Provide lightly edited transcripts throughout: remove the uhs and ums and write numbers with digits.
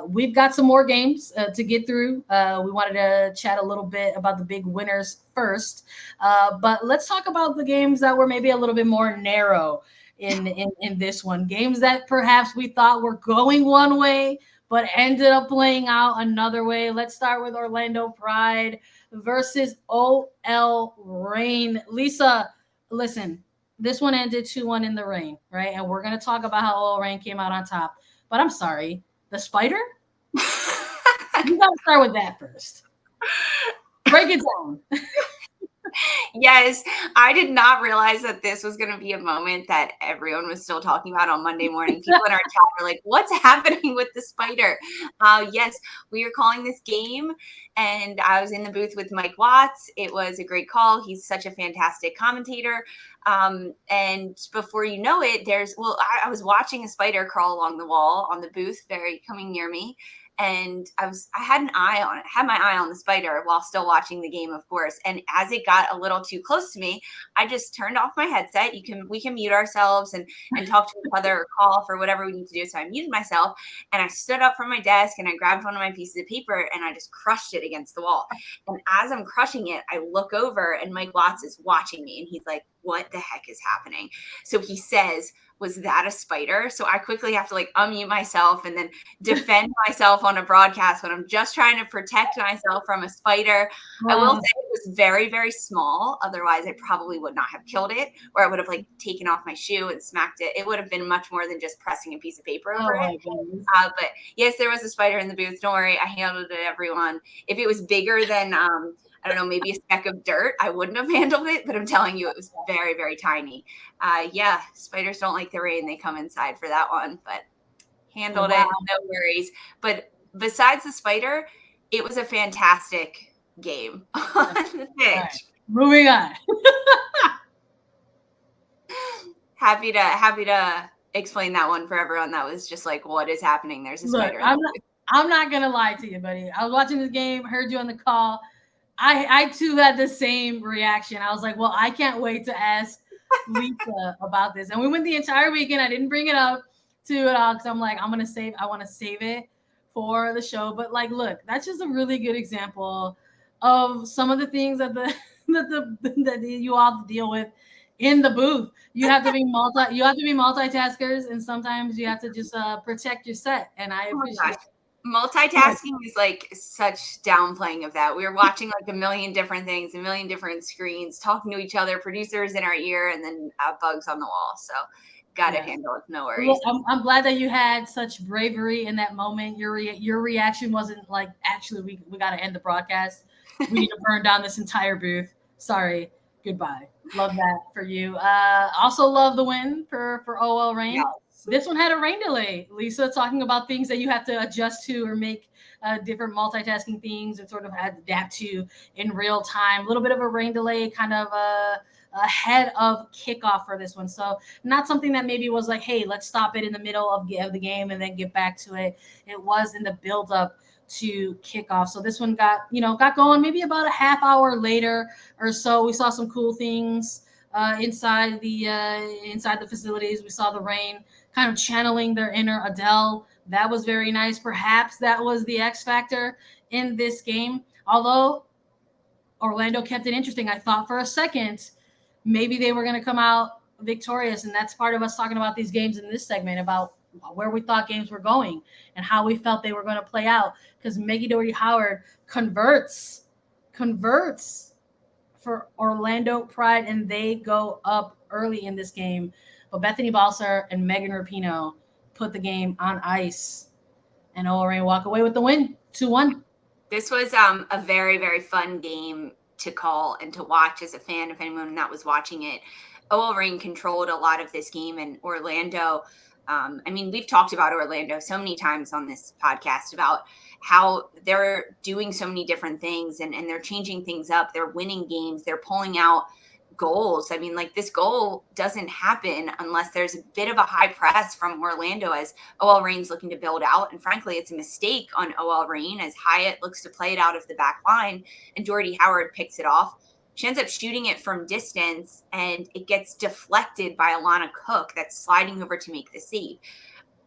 We've got some more games to get through. We wanted to chat a little bit about the big winners first, but let's talk about the games that were maybe a little bit more narrow in this one. Games that perhaps we thought were going one way, but ended up playing out another way. Let's start with Orlando Pride versus OL Reign. Lisa, listen, this one ended 2-1 in the rain, right? And we're going to talk about how OL Reign came out on top. But I'm sorry, the spider? You got to start with that first. Break it down. Yes, I did not realize that this was going to be a moment that everyone was still talking about on Monday morning. People in our chat were like, what's happening with the spider? Yes, we are calling this game, and I was in the booth with Mike Watts. It was a great call. He's such a fantastic commentator. And before you know it, I was watching a spider crawl along the wall on the booth, coming near me. And I had my eye on the spider while still watching the game, of course. And as it got a little too close to me, I just turned off my headset. We can mute ourselves and talk to each other or call for whatever we need to do. So I muted myself and I stood up from my desk and I grabbed one of my pieces of paper and I just crushed it against the wall. And as I'm crushing it, I look over and Mike Watts is watching me and he's like, what the heck is happening? So he says, was that a spider? So I quickly have to unmute myself and then defend myself on a broadcast when I'm just trying to protect myself from a spider. Wow. I will say it was very, very small. Otherwise, I probably would not have killed it, or I would have taken off my shoe and smacked it. It would have been much more than just pressing a piece of paper over it. But yes, there was a spider in the booth. Don't worry, I handled it, everyone. If it was bigger than I don't know, maybe a speck of dirt, I wouldn't have handled it, but I'm telling you, it was very, very tiny. Yeah, spiders don't like the rain. They come inside for that one, but handled it, no worries. But besides the spider, it was a fantastic game on the pitch. Right. Moving on. Happy to explain that one for everyone that was just like, what is happening? There's a spider. I'm not going to lie to you, buddy. I was watching this game, heard you on the call. I too had the same reaction. I was like, well, I can't wait to ask Lisa about this. And we went the entire weekend. I didn't bring it up to it all because I'm like, I want to save it for the show. But look, that's just a really good example of some of the things that that you all have to deal with in the booth. You have to be multitaskers, and sometimes you have to just protect your set. And I appreciate it. Multitasking is such downplaying of that. We were watching a million different things, a million different screens, talking to each other, producers in our ear, and then bugs on the wall. So got to handle it. No worries. Well, I'm glad that you had such bravery in that moment. Your reaction wasn't actually, we got to end the broadcast. We need to burn down this entire booth. Sorry. Goodbye. Love that for you. Also love the win for OL Reign. Yeah. This one had a rain delay. Lisa talking about things that you have to adjust to or make different multitasking things and sort of adapt to in real time. A little bit of a rain delay kind of ahead of kickoff for this one. So not something that maybe was like, hey, let's stop it in the middle of the game and then get back to it. It was in the buildup to kickoff. So this one got going maybe about a half hour later or so. We saw some cool things inside the facilities. We saw the rain kind of channeling their inner Adele. That was very nice. Perhaps that was the X factor in this game. Although Orlando kept it interesting, I thought for a second maybe they were going to come out victorious, and that's part of us talking about these games in this segment about where we thought games were going and how we felt they were going to play out, because Maggie Doherty Howard converts for Orlando Pride, and they go up early in this game. But Bethany Balser and Meghan Rapinoe put the game on ice, and OL Reign walk away with the win, 2-1. This was a very, very fun game to call and to watch as a fan, if anyone that was watching it. OL Reign controlled a lot of this game, and Orlando, we've talked about Orlando so many times on this podcast about how they're doing so many different things and they're changing things up. They're winning games. They're pulling out goals. This goal doesn't happen unless there's a bit of a high press from Orlando as OL Reign's looking to build out. And frankly, it's a mistake on OL Reign as Hyatt looks to play it out of the back line and Doherty Howard picks it off. She ends up shooting it from distance and it gets deflected by Alana Cook that's sliding over to make the save.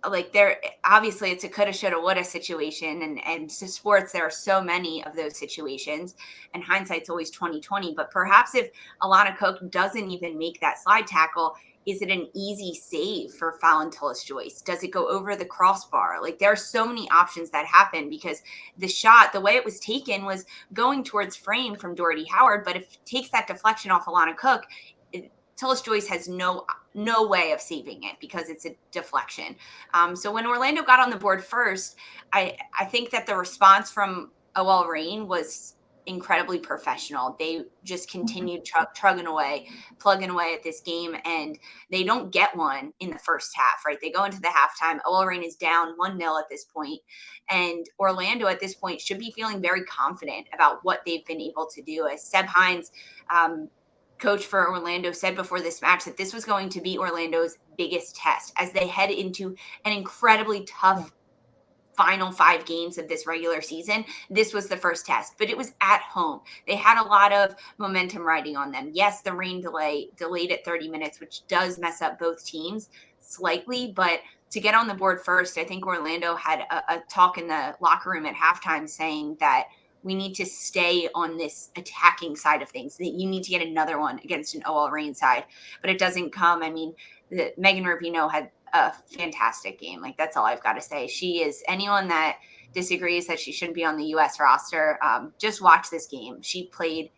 like there obviously it's a coulda, shoulda, woulda situation, and to sports there are so many of those situations, and hindsight's always 2020. But perhaps if Alana Cook doesn't even make that slide tackle, is it an easy save for Fallon Joyce? Does it go over the crossbar? Like there are so many options that happen because the shot, the way it was taken, was going towards frame from Doherty Howard, but if it takes that deflection off Alana Cook, Joyce has no way of saving it because it's a deflection. So when Orlando got on the board first, I think that the response from OL Reign was incredibly professional. They just continued plugging away at this game, and they don't get one in the first half, right? They go into the halftime. OL Reign is down 1-0 at this point, and Orlando at this point should be feeling very confident about what they've been able to do. As Seb Hines, coach for Orlando, said before this match that this was going to be Orlando's biggest test as they head into an incredibly tough final 5 games of this regular season. This was the first test, but it was at home. They had a lot of momentum riding on them. Yes, the rain delayed at 30 minutes, which does mess up both teams slightly, but to get on the board first, I think Orlando had a talk in the locker room at halftime saying that we need to stay on this attacking side of things. You need to get another one against an OL Reign side, but it doesn't come. I mean, Meghan Rapinoe had a fantastic game. Like, that's all I've got to say. She is, anyone that disagrees that she shouldn't be on the U.S. roster, just watch this game. She played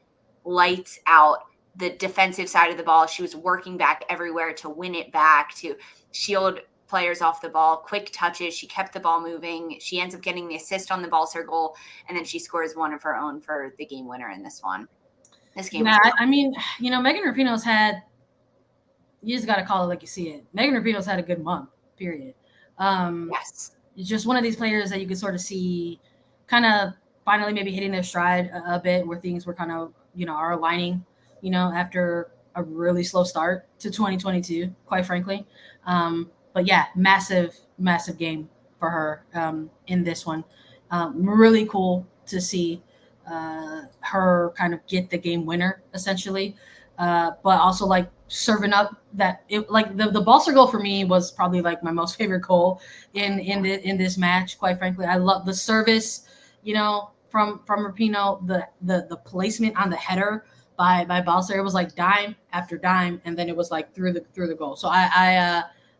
lights out. The defensive side of the ball, she was working back everywhere to win it back, to shield players off the ball, quick touches. She kept the ball moving. She ends up getting the assist on the ball circle, and then she scores one of her own for the game winner in this one. This game. Yeah, I mean, Meghan Rapinoe's had, you just got to call it like you see it. Meghan Rapinoe's had a good month, period. Yes. Just one of these players that you could sort of see kind of finally maybe hitting their stride a bit, where things were kind of, are aligning, after a really slow start to 2022, quite frankly. But yeah, massive game for her in this one. Really cool to see her kind of get the game winner, essentially. But also like serving up that, the Balser goal for me was probably like my most favorite goal in this match. Quite frankly, I love the service, from Rapinoe, the placement on the header by Balser. It was like dime after dime, and then it was like through the goal. So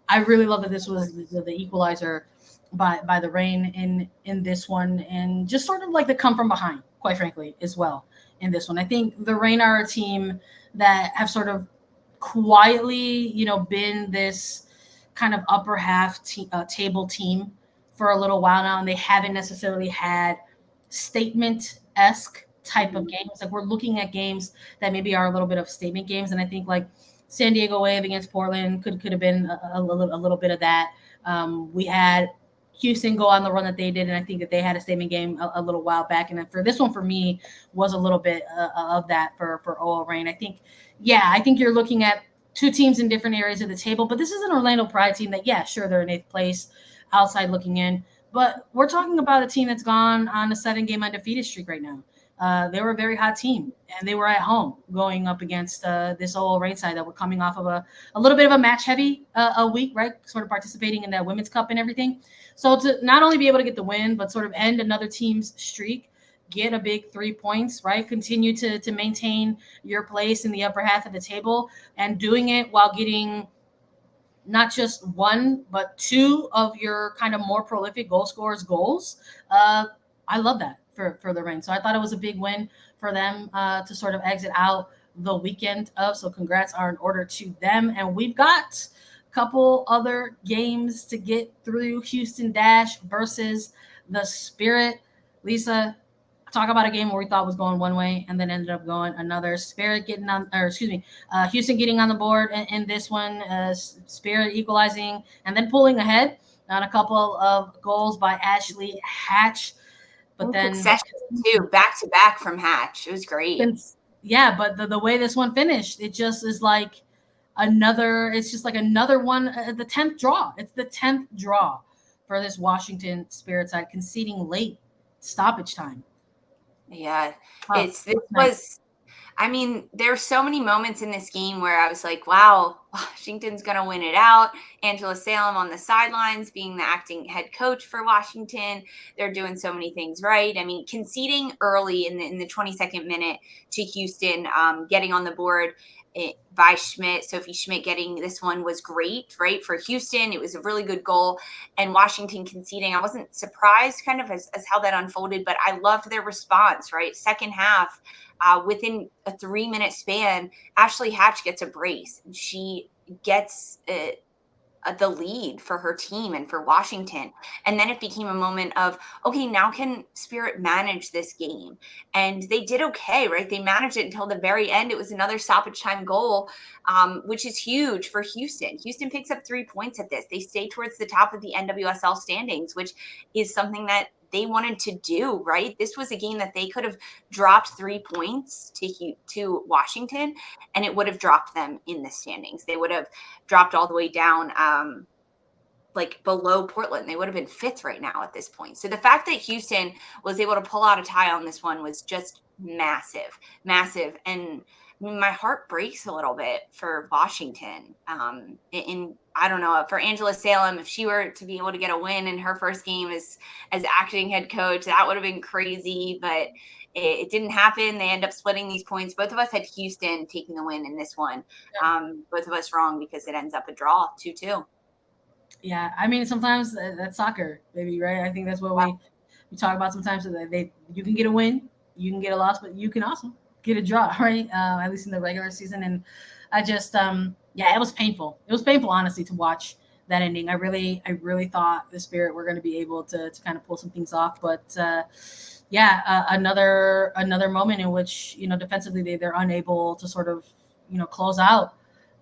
I really love that this was the equalizer by the Reign in this one, and just sort of like the come from behind, quite frankly, as well in this one. I think the Reign are a team that have sort of quietly, been this kind of upper half table team for a little while now, and they haven't necessarily had statement-esque type of games. Like, we're looking at games that maybe are a little bit of statement games, and I think like San Diego Wave against Portland could have been a little bit of that. We had Houston go on the run that they did, and I think that they had a statement game a little while back. And then for this one, for me, was a little bit of that for OL Reign. I think you're looking at two teams in different areas of the table, but this is an Orlando Pride team that, sure, they're in 8th place, outside looking in, but we're talking about a team that's gone on a 7-game undefeated streak right now. They were a very hot team, and they were at home going up against this OL Reign side that were coming off of a little bit of a match-heavy a week, right? Sort of participating in that Women's Cup and everything. So to not only be able to get the win, but sort of end another team's streak, get a big 3 points, right? Continue to maintain your place in the upper half of the table, and doing it while getting not just one, but two of your kind of more prolific goal scorers goals. I love that for the Reign. So I thought it was a big win for them to sort of exit out the weekend of. So congrats are in order to them. And we've got a couple other games to get through. Houston Dash versus the Spirit. Lisa, talk about a game where we thought was going one way and then ended up going another. Houston getting on the board in this one. Spirit equalizing and then pulling ahead on a couple of goals by Ashley Hatch. But then too, back to back from Hatch. It was great. But the way this one finished, it just is like another one, the 10th draw. It's the 10th draw for this Washington Spirit side, conceding late stoppage time. Yeah, I mean, there's so many moments in this game where I was like, wow, Washington's going to win it out. Angela Salem on the sidelines being the acting head coach for Washington. They're doing so many things right. I mean, conceding early in the 22nd minute to Houston, getting on the board by Schmidt. Sophie Schmidt getting this one was great, right? For Houston, it was a really good goal. And Washington conceding, I wasn't surprised kind of as how that unfolded, but I loved their response, right? Second half, within a 3-minute span, Ashley Hatch gets a brace. And she gets the lead for her team and for Washington. And then it became a moment of, okay, now can Spirit manage this game? And they did okay, right? They managed it until the very end. It was another stoppage time goal, which is huge for Houston. Houston picks up 3 points at this. They stay towards the top of the NWSL standings, which is something that they wanted to do, right? This was a game that they could have dropped 3 points to Washington, and it would have dropped them in the standings. They would have dropped all the way down, like below Portland. They would have been 5th right now at this point. So the fact that Houston was able to pull out a tie on this one was just massive, massive. And my heart breaks a little bit for Washington. I don't know, for Angela Salem, if she were to be able to get a win in her first game as acting head coach, that would have been crazy, but it didn't happen. They end up splitting these points. Both of us had Houston taking the win in this one. Both of us wrong because it ends up a draw 2-2. Yeah, I mean, sometimes that's soccer, baby, right? I think that's what we talk about sometimes. So that you can get a win, you can get a loss, but you can also get a draw, right? At least in the regular season. And I just, it was painful. It was painful, honestly, to watch that ending. I really thought the Spirit were going to be able to kind of pull some things off, but another moment in which defensively they're unable to sort of close out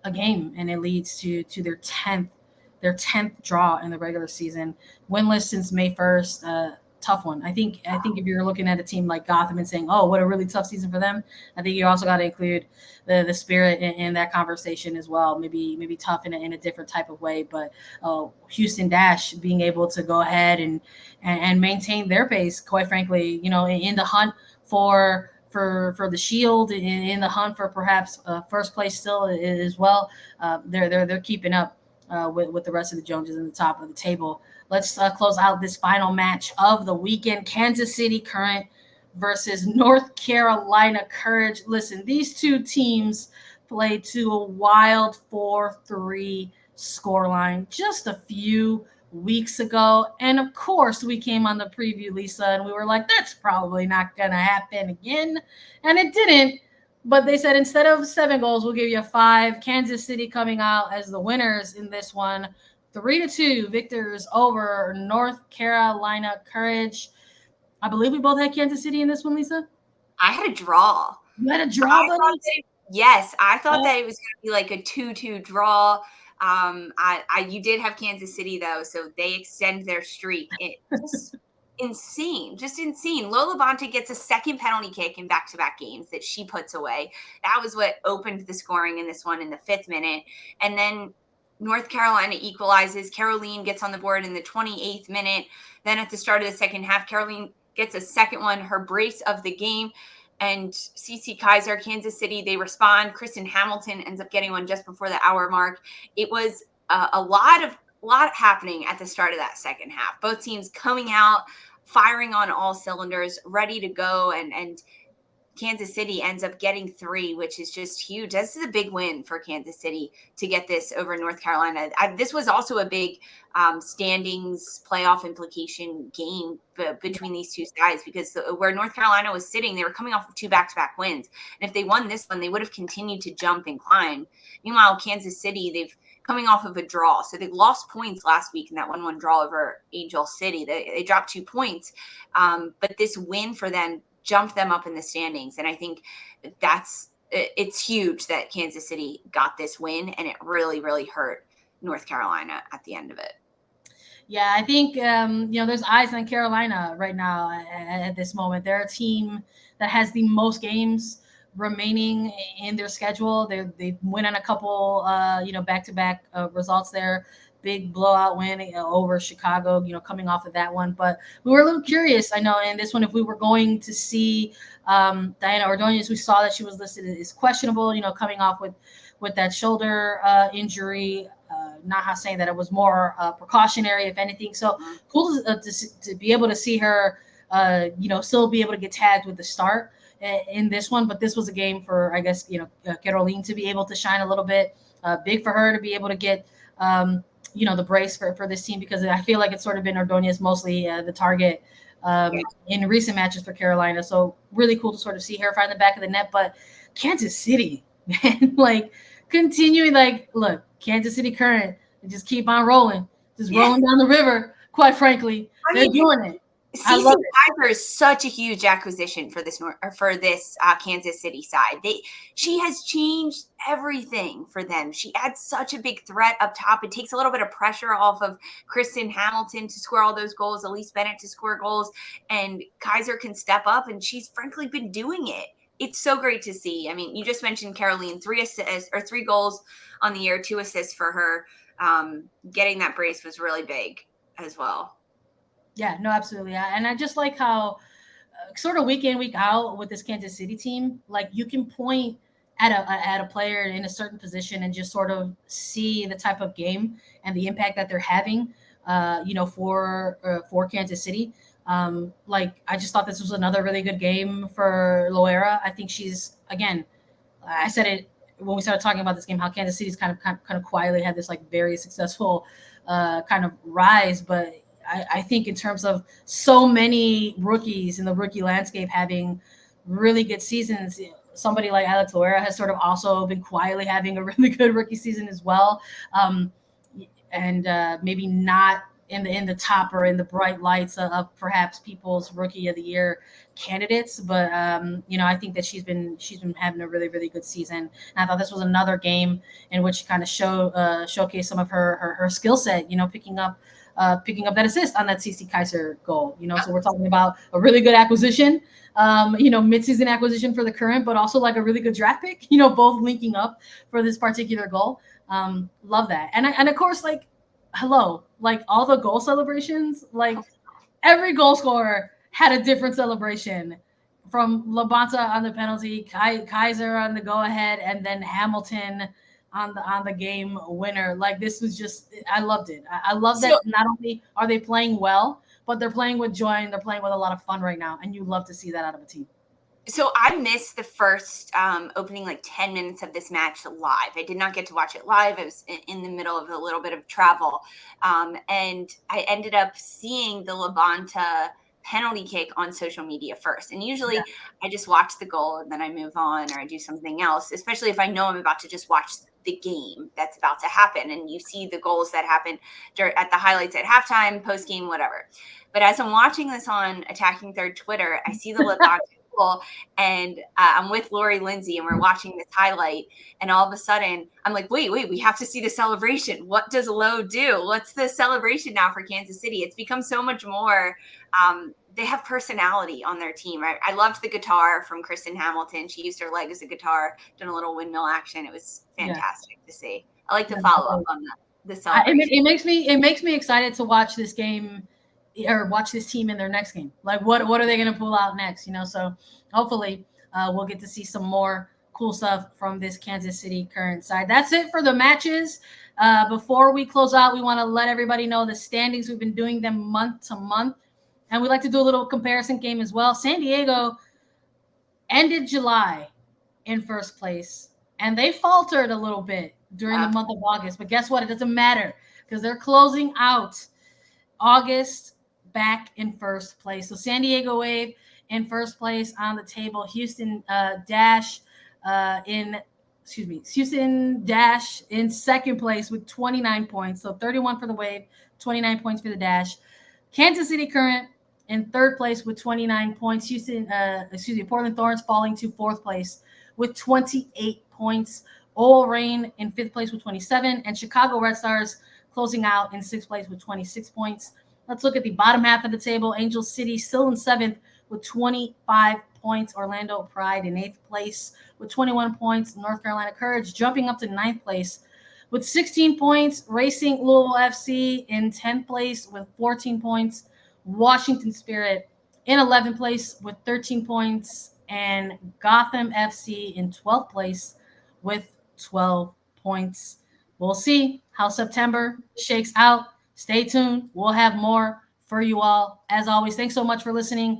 a game, and it leads to their 10th draw in the regular season, winless since May 1st. Tough one. I think if you're looking at a team like Gotham and saying, oh, what a really tough season for them, I think you also got to include the Spirit in that conversation as well. Maybe tough in a different type of way, but Houston Dash being able to go ahead and maintain their pace, quite frankly, in the hunt for the Shield, in the hunt for perhaps first place still as well. They're keeping up with the rest of the Joneses in the top of the table. Let's close out this final match of the weekend. Kansas City Current versus North Carolina Courage. Listen, these two teams played to a wild 4-3 scoreline just a few weeks ago. And of course, we came on the preview, Lisa, and we were like, that's probably not going to happen again. And it didn't. But they said instead of 7 goals, we'll give you 5. Kansas City coming out as the winners in this one. 3-2 victors over North Carolina Courage. I believe we both had Kansas City in this one, Lisa. I had a draw. You had a draw, buddy? Yes, I thought that it was going to be like a 2-2 draw. You did have Kansas City though, so they extend their streak. It's just insane. Lola Bonte gets a second penalty kick in back-to-back games that she puts away. That was what opened the scoring in this one in the 5th minute. And then North Carolina equalizes. Caroline gets on the board in the 28th minute. Then at the start of the second half, Caroline gets a second one, her brace of the game. And CC Kaiser, Kansas City, they respond. Kristen Hamilton ends up getting one just before the hour mark. It was a lot happening at the start of that second half. Both teams coming out, firing on all cylinders, ready to go. And Kansas City ends up getting 3, which is just huge. This is a big win for Kansas City to get this over North Carolina. This was also a big standings playoff implication game between these two sides, because where North Carolina was sitting, they were coming off of 2 back-to-back wins. And if they won this one, they would have continued to jump and climb. Meanwhile, Kansas City, they've coming off of a draw. So they lost points last week in that 1-1 draw over Angel City. They dropped 2 points. But this win for them jumped them up in the standings. And I think it's huge that Kansas City got this win, and it really, really hurt North Carolina at the end of it. Yeah, I think, there's eyes on Carolina right now at this moment. They're a team that has the most games remaining in their schedule. They win on a couple, back-to-back results there. Big blowout win over Chicago, coming off of that one. But we were a little curious, I know, in this one, if we were going to see Diana Ordonez. We saw that she was listed as questionable, coming off with that shoulder injury. Naha saying that it was more precautionary, if anything. So cool to be able to see her, still be able to get tagged with the start in this one. But this was a game for, I guess, Caroline to be able to shine a little bit. Big for her to be able to get, the brace for this team, because I feel like it's sort of been Ordonez mostly the target in recent matches for Carolina. So really cool to sort of see her find the back of the net. But Kansas City, man, like continuing, like, look, Kansas City Current, just keep on rolling, just rolling down the river. Quite frankly, they're doing it. CC Kaiser is such a huge acquisition for this Kansas City side. She has changed everything for them. She adds such a big threat up top. It takes a little bit of pressure off of Kristen Hamilton to score all those goals, Elise Bennett to score goals, and Kaiser can step up, and she's frankly been doing it. It's so great to see. I mean, you just mentioned Caroline, 3 goals on the year, 2 assists for her. Getting that brace was really big as well. Yeah, no, absolutely. And I just like how sort of week in, week out with this Kansas City team, like you can point at a player in a certain position and just sort of see the type of game and the impact that they're having, for Kansas City. Like I just thought this was another really good game for Loera. I think she's, again, I said it when we started talking about this game, how Kansas City's kind of quietly had this like very successful kind of rise, but I think in terms of so many rookies in the rookie landscape having really good seasons, somebody like Alex Loera has sort of also been quietly having a really good rookie season as well. And maybe not in the top or in the bright lights of perhaps people's rookie of the year candidates, but I think that she's been having a really, really good season. And I thought this was another game in which she kind of showcased some of her skill set, picking up that assist on that CC Kaiser goal, so we're talking about a really good acquisition, mid-season acquisition for the Current, but also like a really good draft pick, both linking up for this particular goal. Love that. And of course, like, hello, like all the goal celebrations, like every goal scorer had a different celebration, from Labonta on the penalty, Kaiser on the go ahead, and then Hamilton on the game winner. Like this was just, I loved it. I love that not only are they playing well, but they're playing with joy and they're playing with a lot of fun right now. And you love to see that out of a team. So I missed the first opening like 10 minutes of this match live. I did not get to watch it live. I was in the middle of a little bit of travel. And I ended up seeing the Labonta penalty kick on social media first. And usually I just watch the goal and then I move on or I do something else, especially if I know I'm about to just watch the game that's about to happen. And you see the goals that happen at the highlights at halftime, post game, whatever. But as I'm watching this on Attacking Third Twitter, I see the Labonta and I'm with Lori Lindsay and we're watching this highlight, and all of a sudden I'm like, wait, we have to see the celebration. What does Lo do? What's the celebration now for Kansas City? It's become so much more. They have personality on their team. I loved the guitar from Kristen Hamilton. She used her leg as a guitar, done a little windmill action. It was fantastic to see. I like to follow up on the celebration. It makes me excited to watch this game or watch this team in their next game. Like what are they going to pull out next? So hopefully we'll get to see some more cool stuff from this Kansas City Current side. That's it for the matches. Before we close out, we want to let everybody know the standings. We've been doing them month to month, and we like to do a little comparison game as well. San Diego ended July in first place, and they faltered a little bit during the month of August. But guess what? It doesn't matter because they're closing out August back in first place. So San Diego Wave in first place on the table. Houston Dash in second place with 29 points. So 31 for the Wave, 29 points for the Dash. Kansas City Current in third place with 29 points. Portland Thorns falling to fourth place with 28 points. Oil Reign in fifth place with 27, and Chicago Red Stars closing out in sixth place with 26 points. Let's look at the bottom half of the table. Angel City still in seventh with 25 points. Orlando Pride in eighth place with 21 points. North Carolina Courage jumping up to ninth place with 16 points. Racing Louisville FC in 10th place with 14 points. Washington Spirit in 11th place with 13 points. And Gotham FC in 12th place with 12 points. we'll see how September shakes out. Stay tuned. We'll have more for you all. As always, thanks so much for listening.